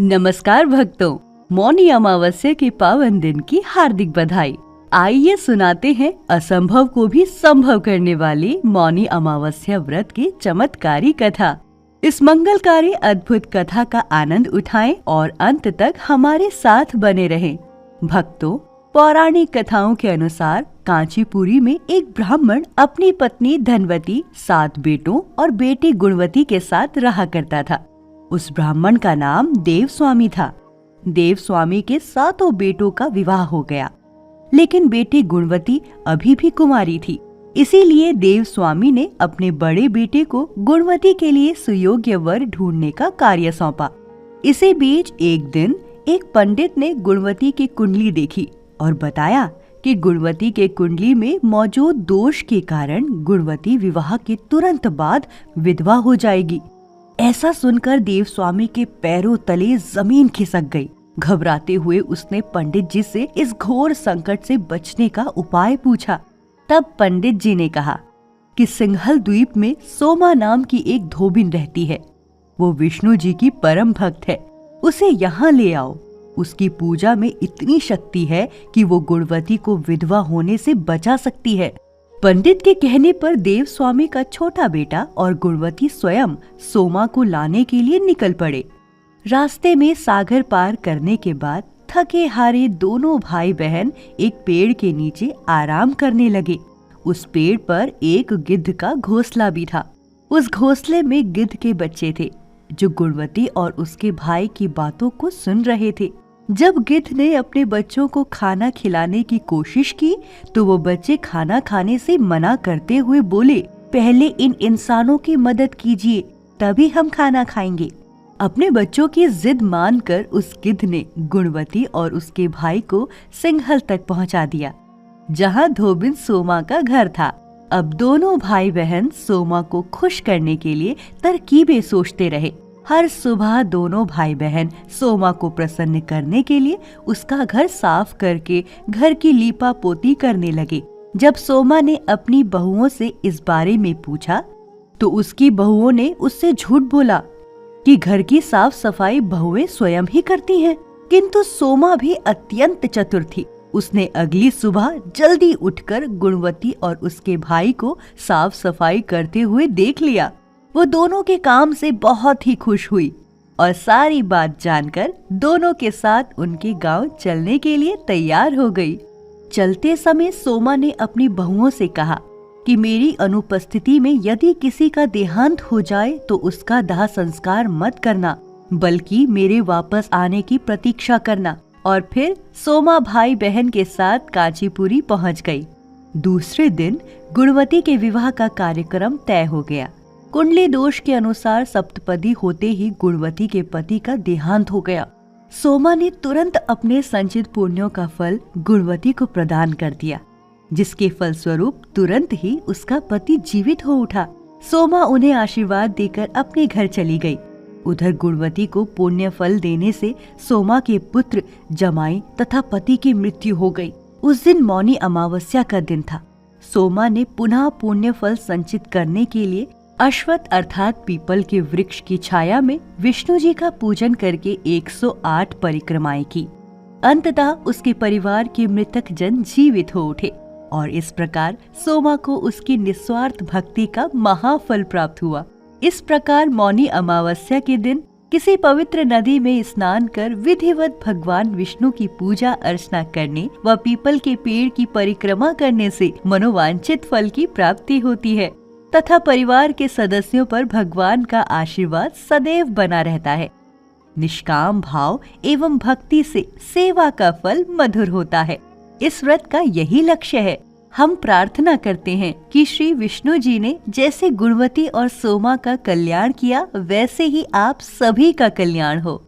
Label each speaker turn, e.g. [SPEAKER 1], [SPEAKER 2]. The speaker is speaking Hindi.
[SPEAKER 1] नमस्कार भक्तों, मौनी अमावस्या के पावन दिन की हार्दिक बधाई। आइए सुनाते हैं असंभव को भी संभव करने वाली मौनी अमावस्या व्रत की चमत्कारी कथा। इस मंगलकारी अद्भुत कथा का आनंद उठाएं और अंत तक हमारे साथ बने रहें। भक्तों, पौराणिक कथाओं के अनुसार कांचीपुरी में एक ब्राह्मण अपनी पत्नी धनवती, 7 बेटों और बेटी गुणवती के साथ रहा करता था। उस ब्राह्मण का नाम देवस्वामी था। देवस्वामी के 7 बेटों का विवाह हो गया, लेकिन बेटी गुणवती अभी भी कुंवारी थी। इसीलिए देवस्वामी ने अपने बड़े बेटे को गुणवती के लिए सुयोग्य वर ढूंढने का कार्य सौंपा। इसी बीच एक दिन एक पंडित ने गुणवती की कुंडली देखी और बताया कि गुणवती के कुंडली में मौजूद दोष के कारण गुणवती विवाह के तुरंत बाद विधवा हो जाएगी। ऐसा सुनकर देवस्वामी के पैरों तले जमीन खिसक गई। घबराते हुए उसने पंडित जी से इस घोर संकट से बचने का उपाय पूछा। तब पंडित जी ने कहा कि सिंघल द्वीप में सोमा नाम की एक धोबिन रहती है। वो विष्णु जी की परम भक्त है। उसे यहाँ ले आओ। उसकी पूजा में इतनी शक्ति है कि वो गुणवती को विधवा होने से बचा सकती है। पंडित के कहने पर देवस्वामी का छोटा बेटा और गुणवती स्वयं सोमा को लाने के लिए निकल पड़े। रास्ते में सागर पार करने के बाद थके हारे दोनों भाई बहन एक पेड़ के नीचे आराम करने लगे। उस पेड़ पर एक गिद्ध का घोंसला भी था। उस घोंसले में गिद्ध के बच्चे थे जो गुणवती और उसके भाई की बातों को सुन रहे थे। जब गिद्ध ने अपने बच्चों को खाना खिलाने की कोशिश की तो वो बच्चे खाना खाने से मना करते हुए बोले, पहले इन इंसानों की मदद कीजिए, तभी हम खाना खाएंगे। अपने बच्चों की जिद मानकर उस गिद्ध ने गुणवती और उसके भाई को सिंघल तक पहुंचा दिया, जहां धोबिन सोमा का घर था। अब दोनों भाई बहन सोमा को खुश करने के लिए तरकीबें सोचते रहे। हर सुबह दोनों भाई बहन सोमा को प्रसन्न करने के लिए उसका घर साफ करके घर की लीपा पोती करने लगे। जब सोमा ने अपनी बहुओं से इस बारे में पूछा तो उसकी बहुओं ने उससे झूठ बोला कि घर की साफ सफाई बहुएं स्वयं ही करती हैं। किंतु सोमा भी अत्यंत चतुर थी। उसने अगली सुबह जल्दी उठकर गुणवती और उसके भाई को साफ सफाई करते हुए देख लिया। वो दोनों के काम से बहुत ही खुश हुई और सारी बात जानकर दोनों के साथ उनके गांव चलने के लिए तैयार हो गई। चलते समय सोमा ने अपनी बहुओं से कहा कि मेरी अनुपस्थिति में यदि किसी का देहांत हो जाए तो उसका दाह संस्कार मत करना, बल्कि मेरे वापस आने की प्रतीक्षा करना। और फिर सोमा भाई बहन के साथ कांचीपुरी पहुंच गई। दूसरे दिन गुणवती के विवाह का कार्यक्रम तय हो गया। कुंडली दोष के अनुसार सप्तपदी होते ही गुणवती के पति का देहांत हो गया। सोमा ने तुरंत अपने संचित पुण्यों का फल गुणवती को प्रदान कर दिया, जिसके फलस्वरूप तुरंत ही उसका पति जीवित हो उठा। सोमा उन्हें आशीर्वाद देकर अपने घर चली गई। उधर गुणवती को पुण्य फल देने से सोमा के पुत्र, जमाई तथा पति की मृत्यु हो गई। उस दिन मौनी अमावस्या का दिन था। सोमा ने पुनः पुण्य फल संचित करने के लिए अश्वत्थ अर्थात पीपल के वृक्ष की छाया में विष्णु जी का पूजन करके 108 परिक्रमाएं की। अंततः उसके परिवार के मृतक जन जीवित हो उठे और इस प्रकार सोमा को उसकी निस्वार्थ भक्ति का महाफल प्राप्त हुआ। इस प्रकार मौनी अमावस्या के दिन किसी पवित्र नदी में स्नान कर विधिवत भगवान विष्णु की पूजा अर्चना करने व पीपल के पेड़ की परिक्रमा करने से मनोवांछित फल की प्राप्ति होती है तथा परिवार के सदस्यों पर भगवान का आशीर्वाद सदैव बना रहता है। निष्काम भाव एवं भक्ति से सेवा का फल मधुर होता है। इस व्रत का यही लक्ष्य है। हम प्रार्थना करते हैं कि श्री विष्णु जी ने जैसे गुणवती और सोमा का कल्याण किया, वैसे ही आप सभी का कल्याण हो।